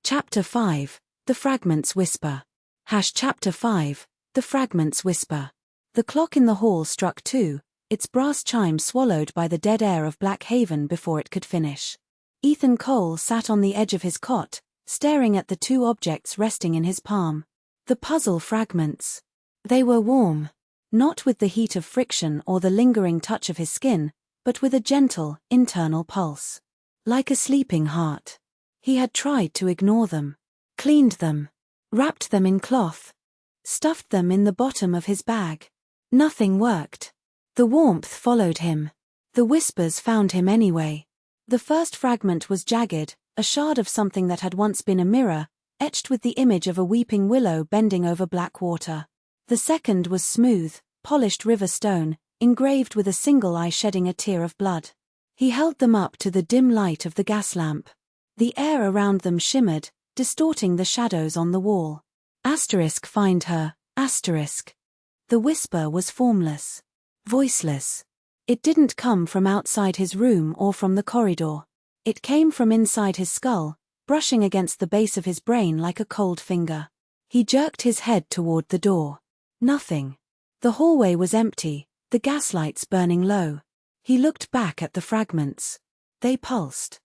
Chapter 5, The Fragments Whisper. Chapter 5, The Fragments Whisper. The clock in the hall struck 2, its brass chime swallowed by the dead air of Black Haven before it could finish. Ethan Cole sat on the edge of his cot, staring at the two objects resting in his palm. The puzzle fragments. They were warm. Not with the heat of friction or the lingering touch of his skin, but with a gentle, internal pulse. Like a sleeping heart. He had tried to ignore them. Cleaned them. Wrapped them in cloth. Stuffed them in the bottom of his bag. Nothing worked. The warmth followed him. The whispers found him anyway. The first fragment was jagged, a shard of something that had once been a mirror, etched with the image of a weeping willow bending over black water. The second was smooth, polished river stone, engraved with a single eye shedding a tear of blood. He held them up to the dim light of the gas lamp. The air around them shimmered, distorting the shadows on the wall. Find her, The whisper was formless. Voiceless. It didn't come from outside his room or from the corridor. It came from inside his skull, brushing against the base of his brain like a cold finger. He jerked his head toward the door. Nothing. The hallway was empty, the gaslights burning low. He looked back at the fragments. They pulsed.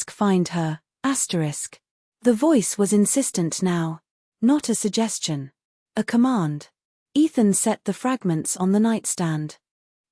Find her, The voice was insistent now. Not a suggestion. A command. Ethan set the fragments on the nightstand.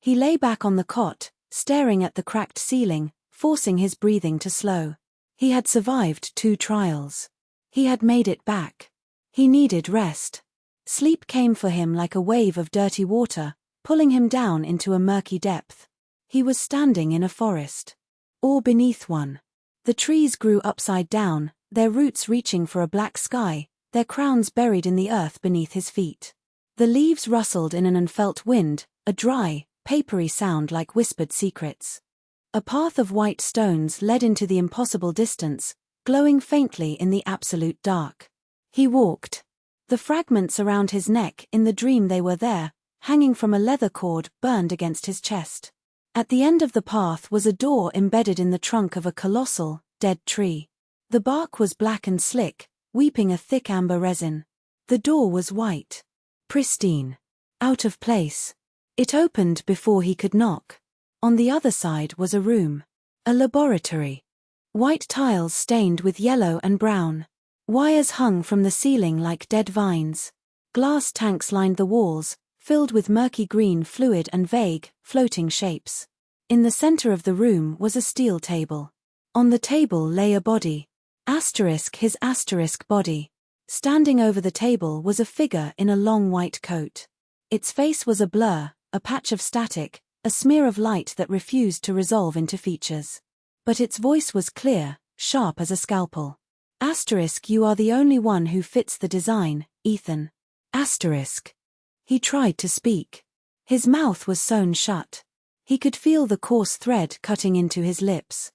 He lay back on the cot, staring at the cracked ceiling, forcing his breathing to slow. He had survived 2 trials. He had made it back. He needed rest. Sleep came for him like a wave of dirty water, pulling him down into a murky depth. He was standing in a forest. Or beneath one. The trees grew upside down, their roots reaching for a black sky, their crowns buried in the earth beneath his feet. The leaves rustled in an unfelt wind, a dry, papery sound like whispered secrets. A path of white stones led into the impossible distance, glowing faintly in the absolute dark. He walked. The fragments around his neck in the dream they were there, hanging from a leather cord burned against his chest. At the end of the path was a door embedded in the trunk of a colossal, dead tree. The bark was black and slick, weeping a thick amber resin. The door was white. Pristine. Out of place. It opened before he could knock. On the other side was a room. A laboratory. White tiles stained with yellow and brown. Wires hung from the ceiling like dead vines. Glass tanks lined the walls, filled with murky green fluid and vague, floating shapes. In the center of the room was a steel table. On the table lay a body. His body. Standing over the table was a figure in a long white coat. Its face was a blur, a patch of static, a smear of light that refused to resolve into features. But its voice was clear, sharp as a scalpel. You are the only one who fits the design, Ethan. He tried to speak. His mouth was sewn shut. He could feel the coarse thread cutting into his lips.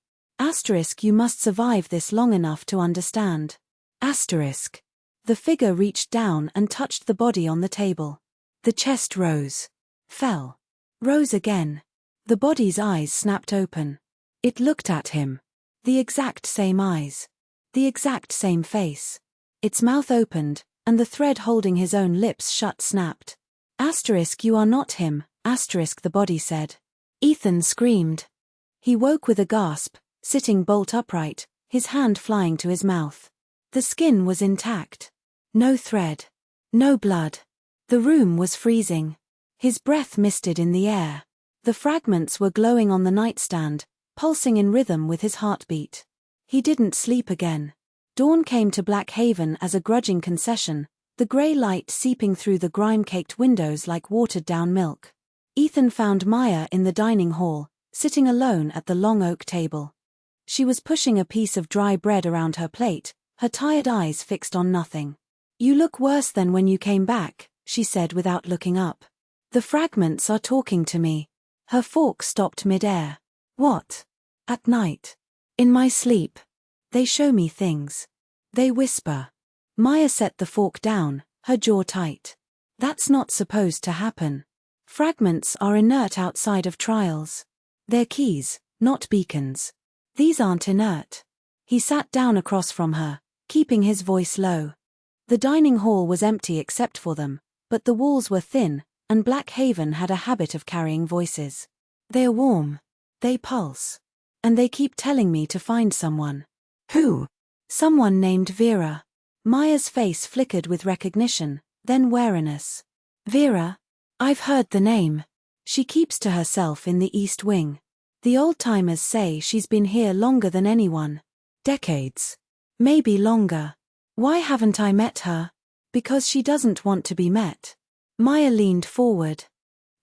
You must survive this long enough to understand. The figure reached down and touched the body on the table. The chest rose. Fell. Rose again. The body's eyes snapped open. It looked at him. The exact same eyes. The exact same face. Its mouth opened, and the thread holding his own lips shut snapped. You are not him, the body said. Ethan screamed. He woke with a gasp, sitting bolt upright, his hand flying to his mouth. The skin was intact. No thread. No blood. The room was freezing. His breath misted in the air. The fragments were glowing on the nightstand, pulsing in rhythm with his heartbeat. He didn't sleep again. Dawn came to Black Haven as a grudging concession, the grey light seeping through the grime-caked windows like watered-down milk. Ethan found Maya in the dining hall, sitting alone at the long oak table. She was pushing a piece of dry bread around her plate, her tired eyes fixed on nothing. You look worse than when you came back, she said without looking up. The fragments are talking to me. Her fork stopped mid-air. What? At night. In my sleep. They show me things. They whisper. Maya set the fork down, her jaw tight. That's not supposed to happen. Fragments are inert outside of trials. They're keys, not beacons. These aren't inert. He sat down across from her, keeping his voice low. The dining hall was empty except for them, but the walls were thin, and Black Haven had a habit of carrying voices. They are warm. They pulse. And they keep telling me to find someone. Who? Someone named Vera. Maya's face flickered with recognition, then wariness. Vera? I've heard the name. She keeps to herself in the East Wing. The old-timers say she's been here longer than anyone. Decades. Maybe longer. Why haven't I met her? Because she doesn't want to be met. Maya leaned forward.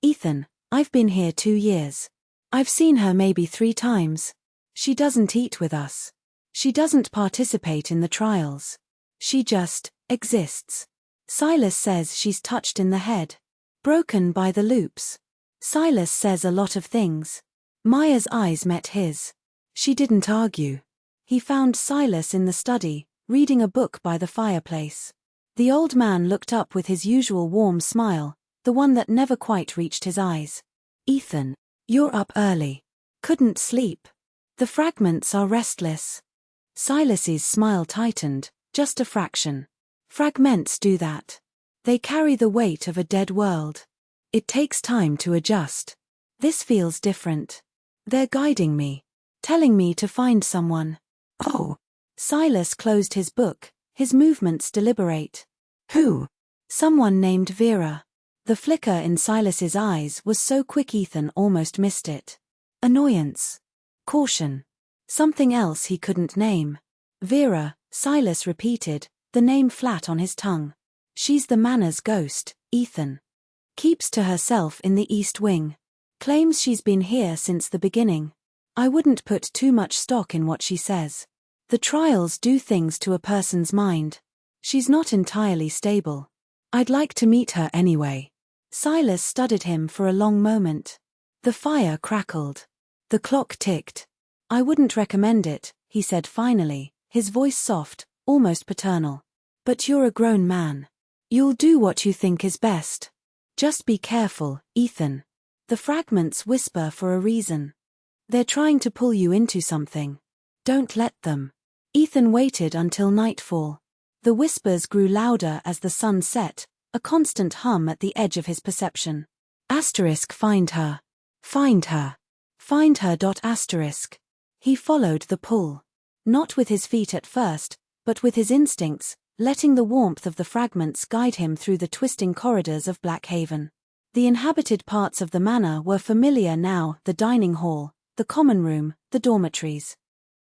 Ethan, I've been here 2 years. I've seen her maybe 3 times. She doesn't eat with us. She doesn't participate in the trials. She just exists. Silas says she's touched in the head. Broken by the loops. Silas says a lot of things. Maya's eyes met his. She didn't argue. He found Silas in the study, reading a book by the fireplace. The old man looked up with his usual warm smile, the one that never quite reached his eyes. Ethan, you're up early. Couldn't sleep. The fragments are restless. Silas's smile tightened, just a fraction. Fragments do that. They carry the weight of a dead world. It takes time to adjust. This feels different. They're guiding me. Telling me to find someone. Oh. Silas closed his book, his movements deliberate. Who? Someone named Vera. The flicker in Silas's eyes was so quick Ethan almost missed it. Annoyance. Caution. Something else he couldn't name. Vera, Silas repeated, the name flat on his tongue. She's the manor's ghost, Ethan. Keeps to herself in the East Wing. Claims she's been here since the beginning. I wouldn't put too much stock in what she says. The trials do things to a person's mind. She's not entirely stable. I'd like to meet her anyway. Silas studied him for a long moment. The fire crackled. The clock ticked. I wouldn't recommend it, he said finally, his voice soft, almost paternal. But you're a grown man. You'll do what you think is best. Just be careful, Ethan. The fragments whisper for a reason. They're trying to pull you into something. Don't let them. Ethan waited until nightfall. The whispers grew louder as the sun set, a constant hum at the edge of his perception. Find her. Find her. Find her. Asterisk. He followed the pull. Not with his feet at first, but with his instincts, letting the warmth of the fragments guide him through the twisting corridors of Black Haven. The inhabited parts of the manor were familiar now, the dining hall, the common room, the dormitories.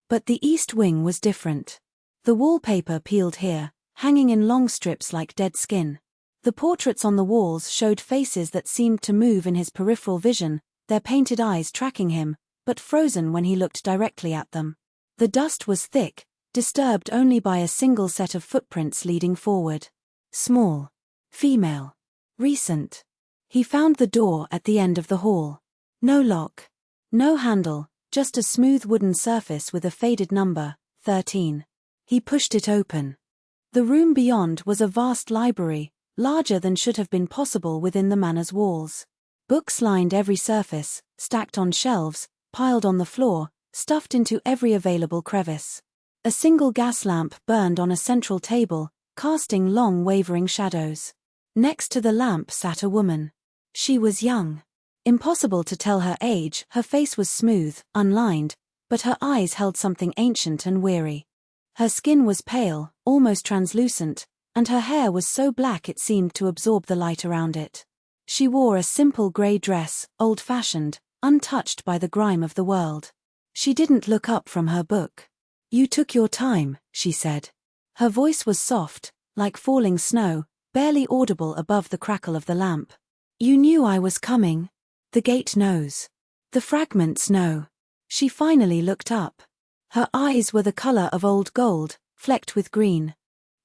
But the East Wing was different. The wallpaper peeled here, hanging in long strips like dead skin. The portraits on the walls showed faces that seemed to move in his peripheral vision, their painted eyes tracking him, but frozen when he looked directly at them. The dust was thick, disturbed only by a single set of footprints leading forward. Small. Female. Recent. He found the door at the end of the hall. No lock. No handle, just a smooth wooden surface with a faded number, 13. He pushed it open. The room beyond was a vast library, larger than should have been possible within the manor's walls. Books lined every surface, stacked on shelves, piled on the floor, stuffed into every available crevice. A single gas lamp burned on a central table, casting long wavering shadows. Next to the lamp sat a woman. She was young. Impossible to tell her age, her face was smooth, unlined, but her eyes held something ancient and weary. Her skin was pale, almost translucent, and her hair was so black it seemed to absorb the light around it. She wore a simple grey dress, old-fashioned, untouched by the grime of the world. She didn't look up from her book. "You took your time," she said. Her voice was soft, like falling snow, barely audible above the crackle of the lamp. "You knew I was coming. The gate knows. The fragments know." She finally looked up. Her eyes were the color of old gold, flecked with green.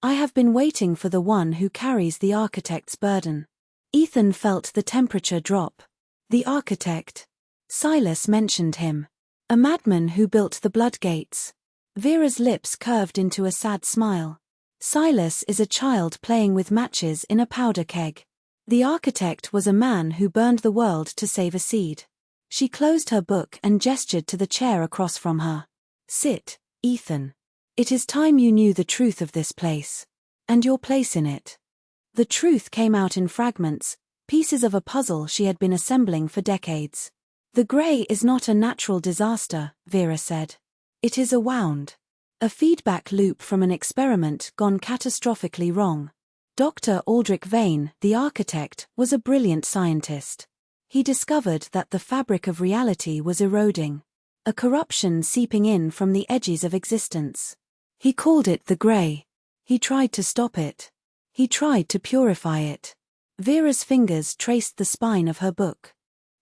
"I have been waiting for the one who carries the architect's burden." Ethan felt the temperature drop. The architect. Silas mentioned him. A madman who built the blood gates. Vera's lips curved into a sad smile. Silas is a child playing with matches in a powder keg. The architect was a man who burned the world to save a seed. She closed her book and gestured to the chair across from her. "Sit, Ethan." It is time you knew the truth of this place. And your place in it. The truth came out in fragments, pieces of a puzzle she had been assembling for decades. The grey is not a natural disaster, Vera said. It is a wound. A feedback loop from an experiment gone catastrophically wrong. Dr. Aldrich Vane, the architect, was a brilliant scientist. He discovered that the fabric of reality was eroding. A corruption seeping in from the edges of existence. He called it the grey. He tried to stop it. He tried to purify it. Vera's fingers traced the spine of her book.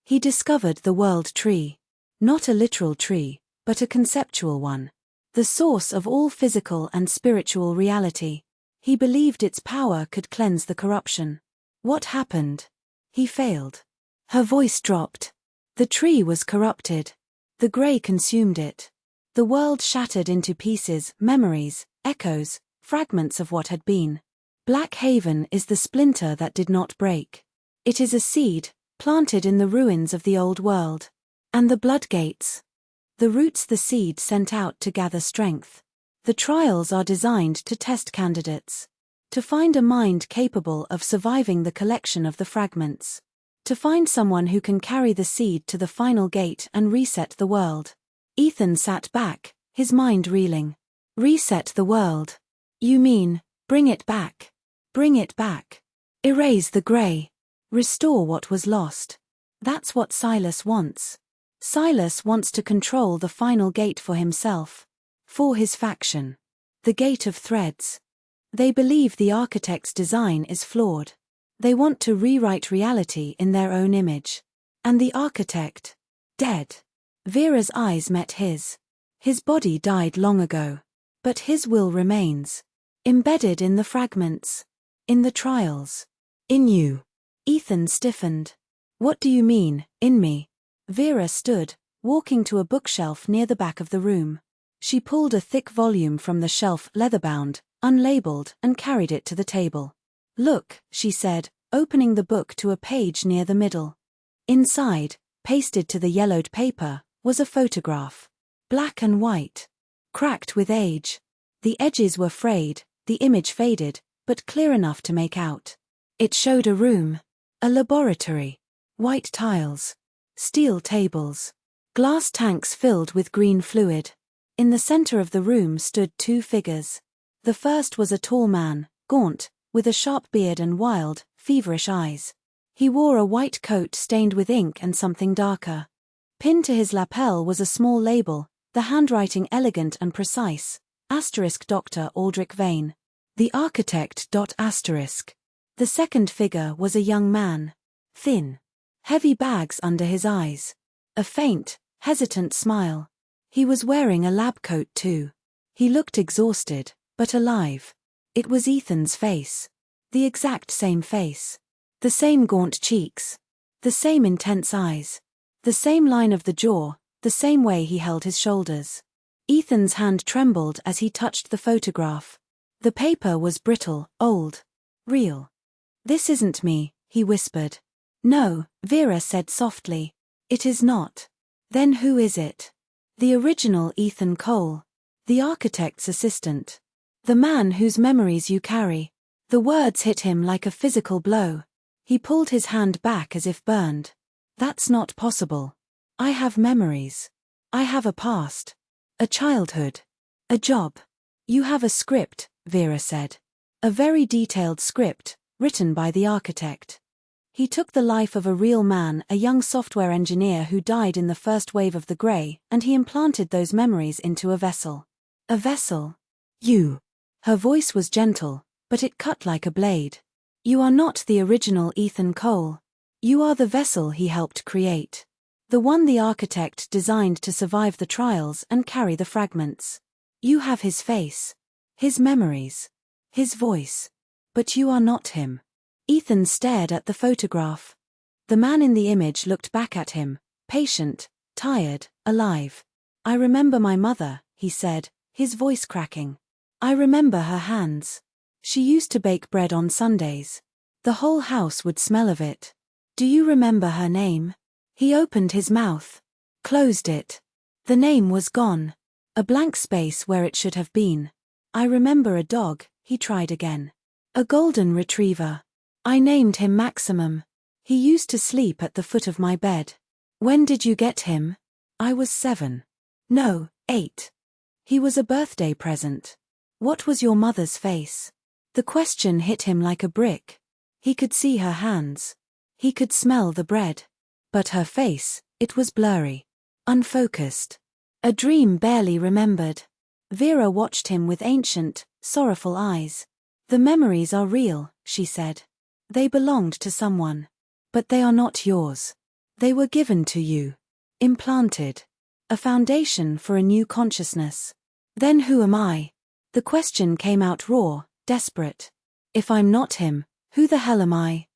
He discovered the world tree. Not a literal tree, but a conceptual one. The source of all physical and spiritual reality. He believed its power could cleanse the corruption. What happened? He failed. Her voice dropped. The tree was corrupted. The grey consumed it. The world shattered into pieces, memories, echoes, fragments of what had been. Black Haven is the splinter that did not break. It is a seed, planted in the ruins of the old world. And the bloodgates. The roots the seed sent out to gather strength. The trials are designed to test candidates. To find a mind capable of surviving the collection of the fragments. To find someone who can carry the seed to the final gate and reset the world. Ethan sat back, his mind reeling. Reset the world. You mean, bring it back. Bring it back. Erase the grey. Restore what was lost. That's what Silas wants. Silas wants to control the final gate for himself. For his faction. The gate of threads. They believe the architect's design is flawed. They want to rewrite reality in their own image. And the architect? Dead. Vera's eyes met his. His body died long ago. But his will remains. Embedded in the fragments. In the trials. In you. Ethan stiffened. What do you mean, in me? Vera stood, walking to a bookshelf near the back of the room. She pulled a thick volume from the shelf, leather-bound, unlabeled, and carried it to the table. Look, she said, opening the book to a page near the middle. Inside, pasted to the yellowed paper, was a photograph. Black and white. Cracked with age. The edges were frayed, the image faded, but clear enough to make out. It showed a room. A laboratory. White tiles. Steel tables. Glass tanks filled with green fluid. In the center of the room stood two figures. The first was a tall man, gaunt, with a sharp beard and wild, feverish eyes. He wore a white coat stained with ink and something darker. Pinned to his lapel was a small label, the handwriting elegant and precise, Dr. Aldrich Vane. The architect. The second figure was a young man. Thin. Heavy bags under his eyes. A faint, hesitant smile. He was wearing a lab coat too. He looked exhausted, but alive. It was Ethan's face. The exact same face. The same gaunt cheeks. The same intense eyes. The same line of the jaw, the same way he held his shoulders. Ethan's hand trembled as he touched the photograph. The paper was brittle, old. Real. This isn't me, he whispered. No, Vera said softly. It is not. Then who is it? The original Ethan Cole. The architect's assistant. The man whose memories you carry. The words hit him like a physical blow. He pulled his hand back as if burned. That's not possible. I have memories. I have a past. A childhood. A job. You have a script, Vera said. A very detailed script, written by the architect. He took the life of a real man, a young software engineer who died in the first wave of the Grey, and he implanted those memories into a vessel. A vessel? You. Her voice was gentle, but it cut like a blade. You are not the original Ethan Cole. You are the vessel he helped create. The one the architect designed to survive the trials and carry the fragments. You have his face. His memories. His voice. But you are not him. Ethan stared at the photograph. The man in the image looked back at him, patient, tired, alive. I remember my mother, he said, his voice cracking. I remember her hands. She used to bake bread on Sundays. The whole house would smell of it. Do you remember her name? He opened his mouth. Closed it. The name was gone. A blank space where it should have been. I remember a dog, he tried again. A golden retriever. I named him Maximum. He used to sleep at the foot of my bed. When did you get him? I was 7. No, 8. He was a birthday present. What was your mother's face? The question hit him like a brick. He could see her hands. He could smell the bread. But her face, it was blurry. Unfocused. A dream barely remembered. Vera watched him with ancient, sorrowful eyes. The memories are real, she said. They belonged to someone. But they are not yours. They were given to you. Implanted. A foundation for a new consciousness. Then who am I? The question came out raw, desperate. If I'm not him, who the hell am I?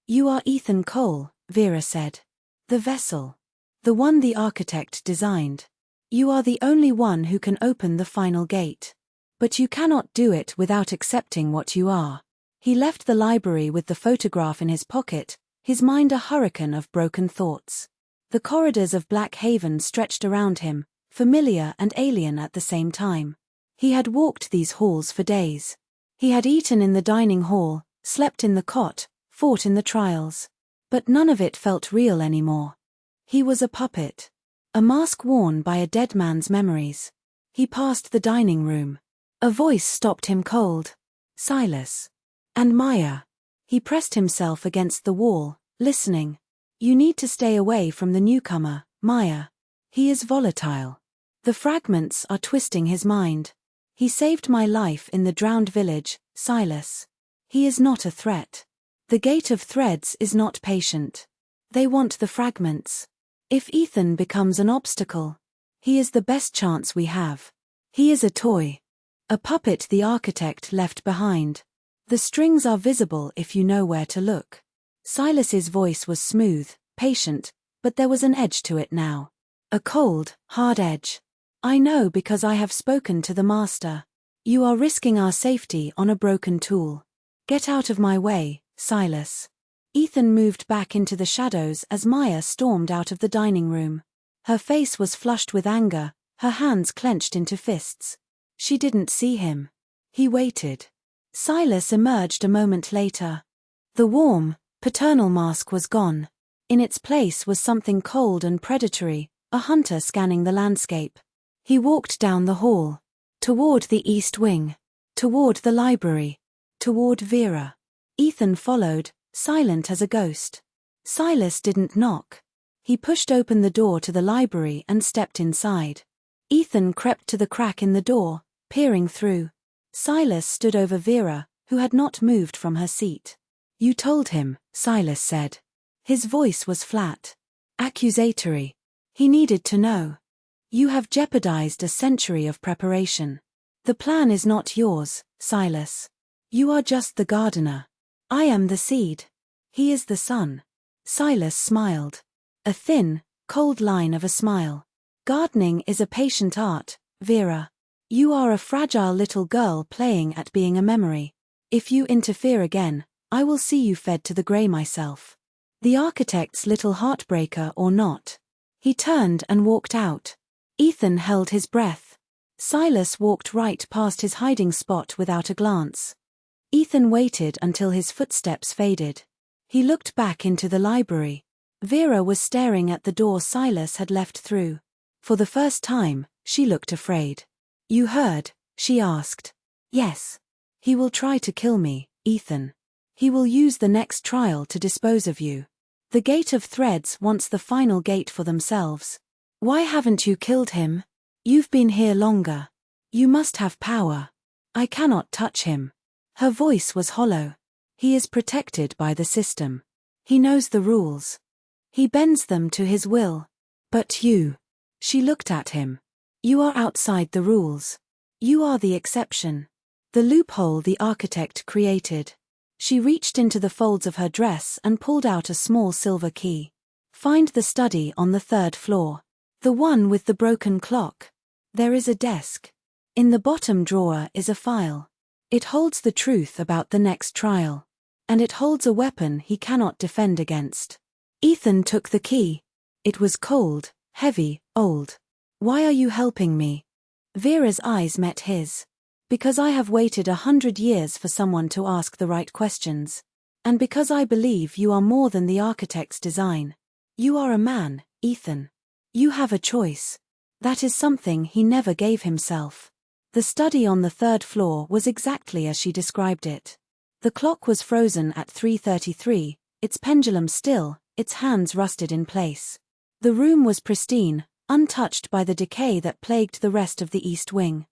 You are Ethan Cole, Vera said. The vessel. The one the architect designed. You are the only one who can open the final gate. But you cannot do it without accepting what you are. He left the library with the photograph in his pocket, his mind a hurricane of broken thoughts. The corridors of Black Haven stretched around him, familiar and alien at the same time. He had walked these halls for days. He had eaten in the dining hall, slept in the cot, fought in the trials. But none of it felt real anymore. He was a puppet. A mask worn by a dead man's memories. He passed the dining room. A voice stopped him cold. Silas. And Maya. He pressed himself against the wall, listening. You need to stay away from the newcomer, Maya. He is volatile. The fragments are twisting his mind. He saved my life in the drowned village, Silas. He is not a threat. The gate of threads is not patient. They want the fragments. If Ethan becomes an obstacle, he is the best chance we have. He is a toy. A puppet the architect left behind. The strings are visible if you know where to look. Silas's voice was smooth, patient, but there was an edge to it now. A cold, hard edge. I know because I have spoken to the master. You are risking our safety on a broken tool. Get out of my way, Silas. Ethan moved back into the shadows as Maya stormed out of the dining room. Her face was flushed with anger, her hands clenched into fists. She didn't see him. He waited. Silas emerged a moment later. The warm, paternal mask was gone. In its place was something cold and predatory, a hunter scanning the landscape. He walked down the hall. Toward the east wing. Toward the library. Toward Vera. Ethan followed, silent as a ghost. Silas didn't knock. He pushed open the door to the library and stepped inside. Ethan crept to the crack in the door, peering through. Silas stood over Vera, who had not moved from her seat. You told him, Silas said. His voice was flat. Accusatory. He needed to know. You have jeopardized a century of preparation. The plan is not yours, Silas. You are just the gardener. I am the seed. He is the sun. Silas smiled. A thin, cold line of a smile. Gardening is a patient art, Vera. You are a fragile little girl playing at being a memory. If you interfere again, I will see you fed to the grey myself. The architect's little heartbreaker or not. He turned and walked out. Ethan held his breath. Silas walked right past his hiding spot without a glance. Ethan waited until his footsteps faded. He looked back into the library. Vera was staring at the door Silas had left through. For the first time, she looked afraid. You heard? She asked. Yes. He will try to kill me, Ethan. He will use the next trial to dispose of you. The Gate of Threads wants the final gate for themselves. Why haven't you killed him? You've been here longer. You must have power. I cannot touch him. Her voice was hollow. He is protected by the system. He knows the rules. He bends them to his will. But you. She looked at him. You are outside the rules. You are the exception. The loophole the architect created. She reached into the folds of her dress and pulled out a small silver key. Find the study on the 3rd floor. The one with the broken clock. There is a desk. In the bottom drawer is a file. It holds the truth about the next trial. And it holds a weapon he cannot defend against. Ethan took the key. It was cold, heavy, old. Why are you helping me? Vera's eyes met his. Because I have waited 100 years for someone to ask the right questions. And because I believe you are more than the architect's design. You are a man, Ethan. You have a choice. That is something he never gave himself. The study on the 3rd floor was exactly as she described it. The clock was frozen at 3:33, its pendulum still, its hands rusted in place. The room was pristine, untouched by the decay that plagued the rest of the east wing.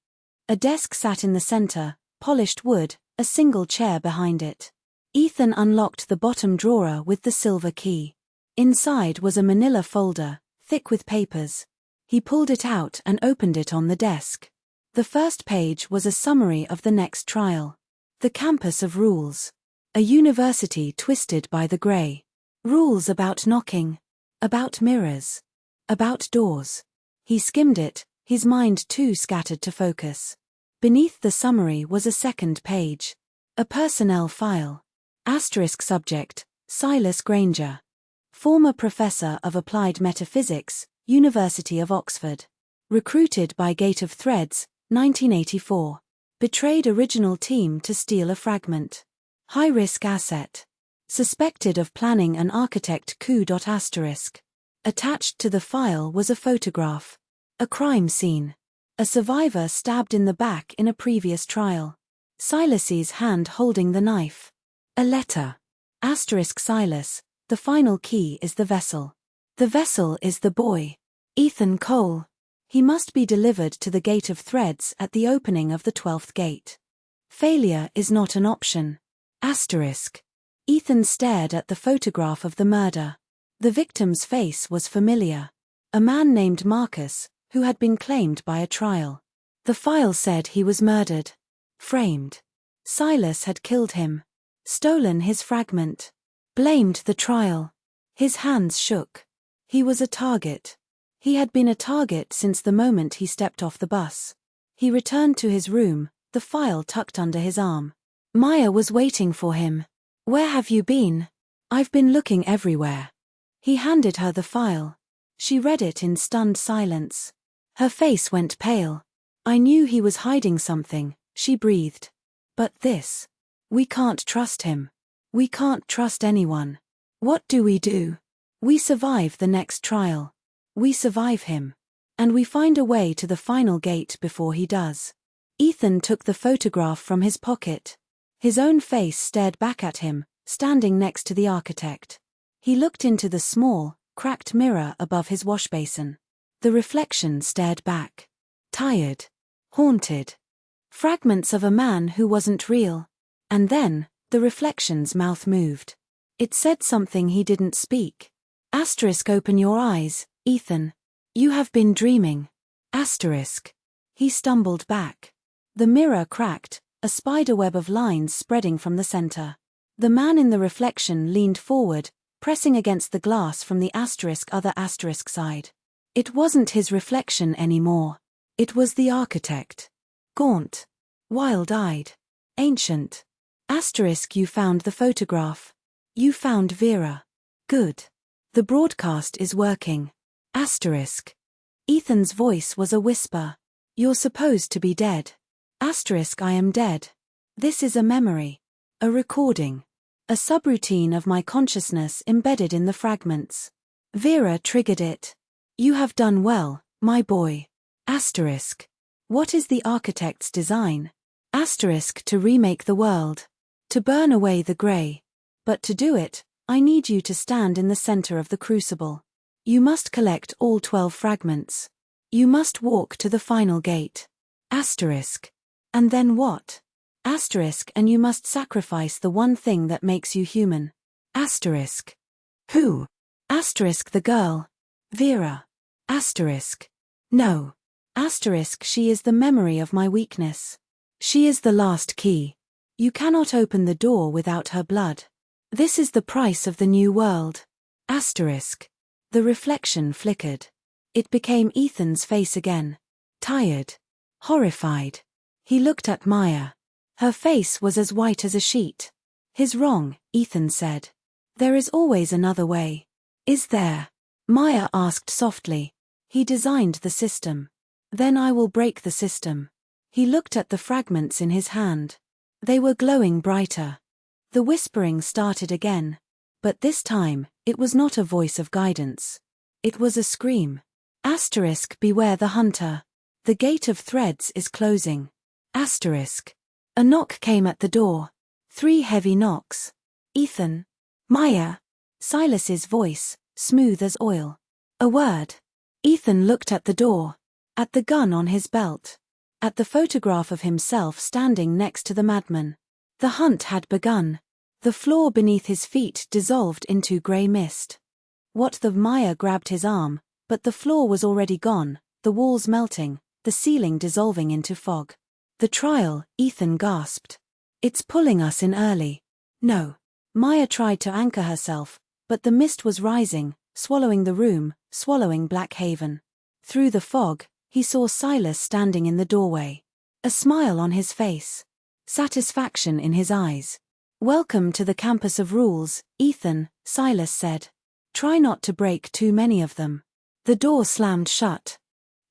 A desk sat in the center, polished wood, a single chair behind it. Ethan unlocked the bottom drawer with the silver key. Inside was a manila folder, thick with papers. He pulled it out and opened it on the desk. The first page was a summary of the next trial. The campus of rules. A university twisted by the gray. Rules about knocking. About mirrors. About doors. He skimmed it, his mind too scattered to focus. Beneath the summary was a second page. A personnel file. Asterisk subject, Silas Granger. Former professor of applied metaphysics, University of Oxford. Recruited by Gate of Threads, 1984. Betrayed original team to steal a fragment. High-risk asset. Suspected of planning an architect coup. Asterisk. Attached to the file was a photograph. A crime scene. A survivor stabbed in the back in a previous trial. Silas's hand holding the knife. A letter. Asterisk Silas, the final key is the vessel. The vessel is the boy. Ethan Cole. He must be delivered to the Gate of Threads at the opening of the 12th gate. Failure is not an option. Asterisk. Ethan stared at the photograph of the murder. The victim's face was familiar. A man named Marcus, who had been claimed by a trial. The file said he was murdered. Framed. Silas had killed him. Stolen his fragment. Blamed the trial. His hands shook. He was a target. He had been a target since the moment he stepped off the bus. He returned to his room, the file tucked under his arm. Maya was waiting for him. Where have you been? I've been looking everywhere. He handed her the file. She read it in stunned silence. Her face went pale. I knew he was hiding something, she breathed. But this. We can't trust him. We can't trust anyone. What do? We survive the next trial. We survive him. And we find a way to the final gate before he does. Ethan took the photograph from his pocket. His own face stared back at him, standing next to the architect. He looked into the small, cracked mirror above his washbasin. The reflection stared back. Tired. Haunted. Fragments of a man who wasn't real. And then, the reflection's mouth moved. It said something he didn't speak. Asterisk open your eyes, Ethan. You have been dreaming. Asterisk. He stumbled back. The mirror cracked, a spiderweb of lines spreading from the center. The man in the reflection leaned forward, pressing against the glass from the other asterisk side. It wasn't his reflection anymore. It was the architect. Gaunt. Wild-eyed. Ancient. Asterisk you found the photograph. You found Vera. Good. The broadcast is working. Asterisk. Ethan's voice was a whisper. You're supposed to be dead. Asterisk I am dead. This is a memory. A recording. A subroutine of my consciousness embedded in the fragments. Vera triggered it. You have done well, my boy. Asterisk. What is the architect's design? Asterisk to remake the world. To burn away the grey. But to do it, I need you to stand in the center of the crucible. You must collect all 12 fragments. You must walk to the final gate. Asterisk. And then what? Asterisk and you must sacrifice the one thing that makes you human. Asterisk. Who? Asterisk the girl. Vera. Asterisk. No. Asterisk she is the memory of my weakness. She is the last key. You cannot open the door without her blood. This is the price of the new world. Asterisk. The reflection flickered. It became Ethan's face again. Tired. Horrified. He looked at Maya. Her face was as white as a sheet. His wrong, Ethan said. There is always another way. Is there? Maya asked softly. He designed the system. Then I will break the system. He looked at the fragments in his hand. They were glowing brighter. The whispering started again. But this time, it was not a voice of guidance. It was a scream. Beware the hunter. The gate of threads is closing. A knock came at the door. 3 heavy knocks. Ethan. Maya. Silas's voice, smooth as oil. A word. Ethan looked at the door. At the gun on his belt. At the photograph of himself standing next to the madman. The hunt had begun. The floor beneath his feet dissolved into grey mist. Maya grabbed his arm, but the floor was already gone, the walls melting, the ceiling dissolving into fog. The trial, Ethan gasped. It's pulling us in early. No. Maya tried to anchor herself, but the mist was rising, swallowing the room, swallowing Black Haven. Through the fog, he saw Silas standing in the doorway. A smile on his face. Satisfaction in his eyes. Welcome to the campus of rules, Ethan, Silas said. Try not to break too many of them. The door slammed shut.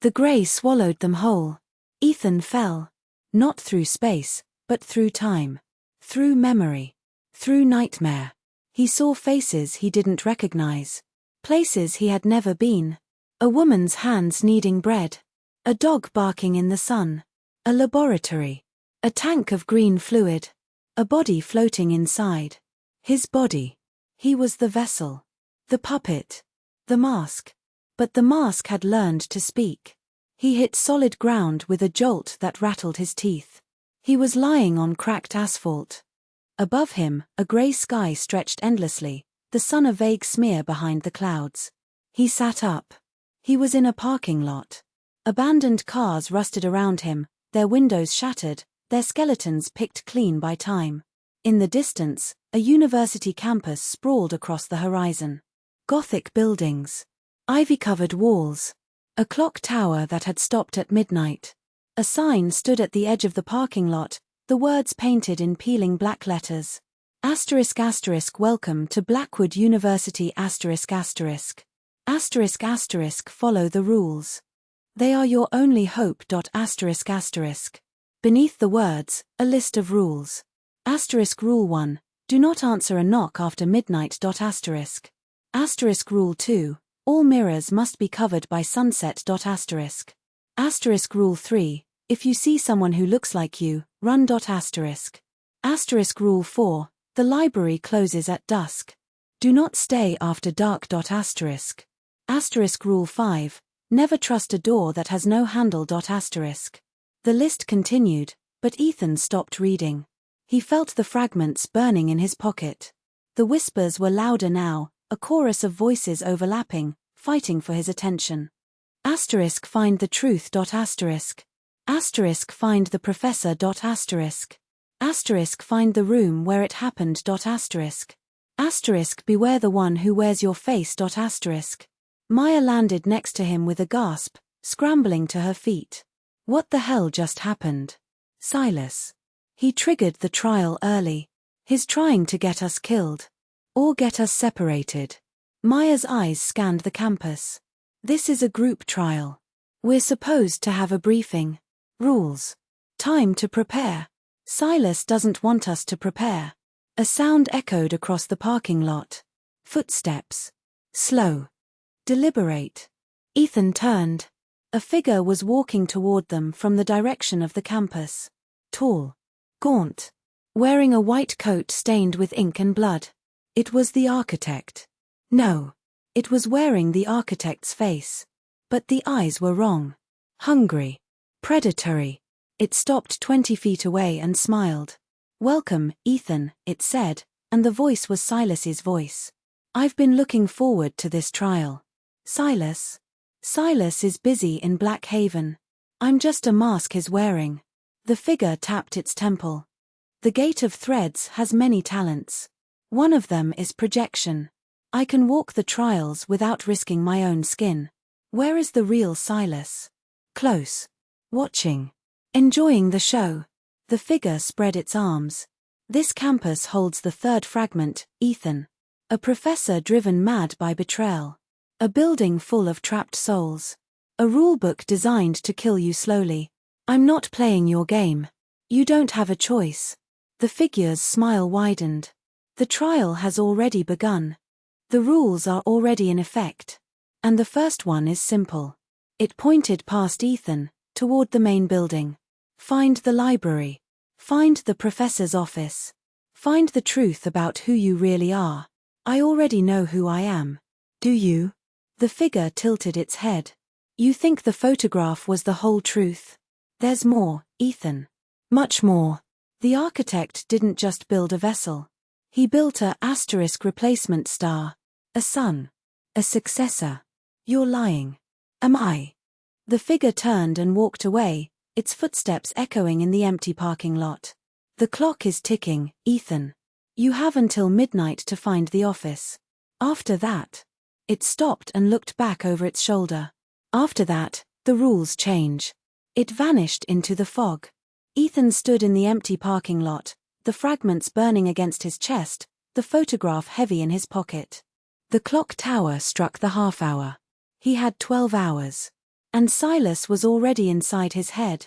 The grey swallowed them whole. Ethan fell. Not through space, but through time. Through memory. Through nightmare. He saw faces he didn't recognize. Places he had never been. A woman's hands kneading bread. A dog barking in the sun. A laboratory. A tank of green fluid. A body floating inside. His body. He was the vessel. The puppet. The mask. But the mask had learned to speak. He hit solid ground with a jolt that rattled his teeth. He was lying on cracked asphalt. Above him, a grey sky stretched endlessly, the sun a vague smear behind the clouds. He sat up. He was in a parking lot. Abandoned cars rusted around him, their windows shattered, their skeletons picked clean by time. In the distance, a university campus sprawled across the horizon. Gothic buildings. Ivy-covered walls. A clock tower that had stopped at midnight. A sign stood at the edge of the parking lot, the words painted in peeling black letters. Welcome to Blackwood University Follow the rules. They are your only hope. Beneath the words, a list of rules. Rule 1, do not answer a knock after midnight. Rule 2, all mirrors must be covered by sunset. Rule 3, if you see someone who looks like you, run. Rule 4, the library closes at dusk. Do not stay after dark. Rule 5, never trust a door that has no handle. The list continued, but Ethan stopped reading. He felt the fragments burning in his pocket. The whispers were louder now, a chorus of voices overlapping, fighting for his attention. Find the truth. Find the professor. Find the room where it happened. Beware the one who wears your face. Maya landed next to him with a gasp, scrambling to her feet. What the hell just happened? Silas. He triggered the trial early. He's trying to get us killed. Or get us separated. Maya's eyes scanned the campus. This is a group trial. We're supposed to have a briefing. Rules. Time to prepare. Silas doesn't want us to prepare. A sound echoed across the parking lot. Footsteps. Slow. Deliberate. Ethan turned. A figure was walking toward them from the direction of the campus. Tall. Gaunt. Wearing a white coat stained with ink and blood. It was the architect. No. It was wearing the architect's face. But the eyes were wrong. Hungry. Predatory. It stopped 20 feet away and smiled. Welcome, Ethan, it said, and the voice was Silas's voice. I've been looking forward to this trial. Silas? Silas is busy in Black Haven. I'm just a mask he's wearing. The figure tapped its temple. The Gate of Threads has many talents. One of them is projection. I can walk the trials without risking my own skin. Where is the real Silas? Close. Watching. Enjoying the show. The figure spread its arms. This campus holds the third fragment, Ethan. A professor driven mad by betrayal. A building full of trapped souls. A rulebook designed to kill you slowly. I'm not playing your game. You don't have a choice. The figure's smile widened. The trial has already begun. The rules are already in effect. And the first one is simple. It pointed past Ethan, toward the main building. Find the library. Find the professor's office. Find the truth about who you really are. I already know who I am. Do you? The figure tilted its head. You think the photograph was the whole truth? There's more, Ethan. Much more. The architect didn't just build a vessel. He built a * replacement star. A sun. A successor. You're lying. Am I? The figure turned and walked away, its footsteps echoing in the empty parking lot. The clock is ticking, Ethan. You have until midnight to find the office. After that. It stopped and looked back over its shoulder. After that, the rules change. It vanished into the fog. Ethan stood in the empty parking lot, the fragments burning against his chest, the photograph heavy in his pocket. The clock tower struck the half hour. He had 12 hours. And Silas was already inside his head.